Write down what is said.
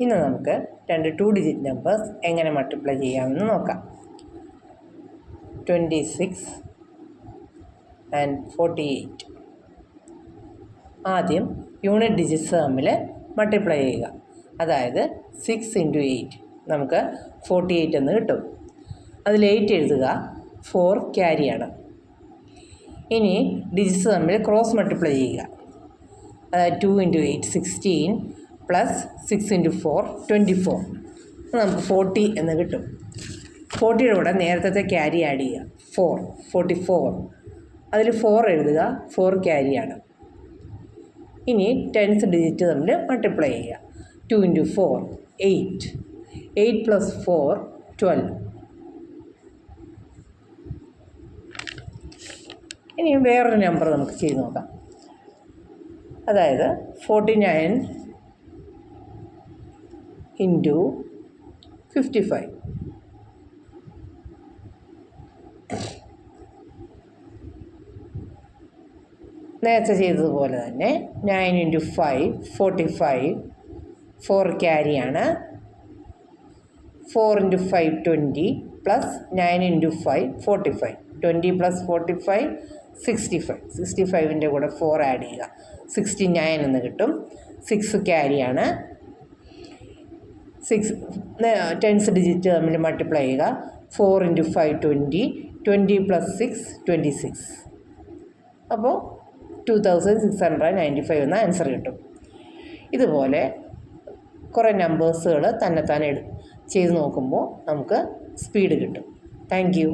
ഇന്ന് നമുക്ക് രണ്ട് 2 ഡിജിറ്റ് നമ്പേഴ്സ് എങ്ങനെ മൾട്ടിപ്ലൈ ചെയ്യാമെന്ന് നോക്കാം. 26 ആൻഡ് 48. ആദ്യം യൂണിറ്റ് ഡിജിറ്റ്സ് തമ്മിൽ മൾട്ടിപ്ലൈ ചെയ്യുക. അതായത് 6 × 8 നമുക്ക് 48 എന്ന് കിട്ടും. അതിൽ 8 എഴുതുക, 4 ക്യാരിയാണ്. ഇനി ഡിജിറ്റ്സ് തമ്മിൽ ക്രോസ് മൾട്ടിപ്ലൈ ചെയ്യുക. അതായത് 2 × 8 16 പ്ലസ് 6 × 4 24. നമുക്ക് 40 എന്ന് കിട്ടും. 40യുടെ കൂടെ നേരത്തെ ക്യാരി ആഡ് ചെയ്യുക, 44. അതിൽ 4 എഴുതുക, 4 ക്യാരിയാണ്. ഇനി ടെൻസ് ഡിജിറ്റ് തമ്മിൽ മൾട്ടിപ്ലൈ ചെയ്യുക. 2 × 4 8. 8 പ്ലസ് 4 12. ഇനി വേറൊരു നമ്പർ നമുക്ക് ചെയ്ത് നോക്കാം. അതായത് 49 × 55. നേരത്തെ ചെയ്തതുപോലെ തന്നെ 9 × 5 45. 4 ക്യാരിയാണ്. 4 × 5 20 പ്ലസ് 9 × 5 45. 20 പ്ലസ് 45 65. 65ൻ്റെ കൂടെ 4 ആഡ് ചെയ്യുക, 69 എന്ന് കിട്ടും. 6 ക്യാരിയാണ്. 6 ടെൻസ് ഡിജിറ്റ് തമ്മിൽ മൾട്ടിപ്ലൈ ചെയ്യുക. 4 × 5 20. 20 പ്ലസ് 6 26. അപ്പോൾ 2695 എന്ന ആൻസർ കിട്ടും. ഇതുപോലെ കുറേ നമ്പേഴ്സുകൾ തന്നെത്താനെ ചെയ്ത് നോക്കുമ്പോൾ നമുക്ക് സ്പീഡ് കിട്ടും. Thank you.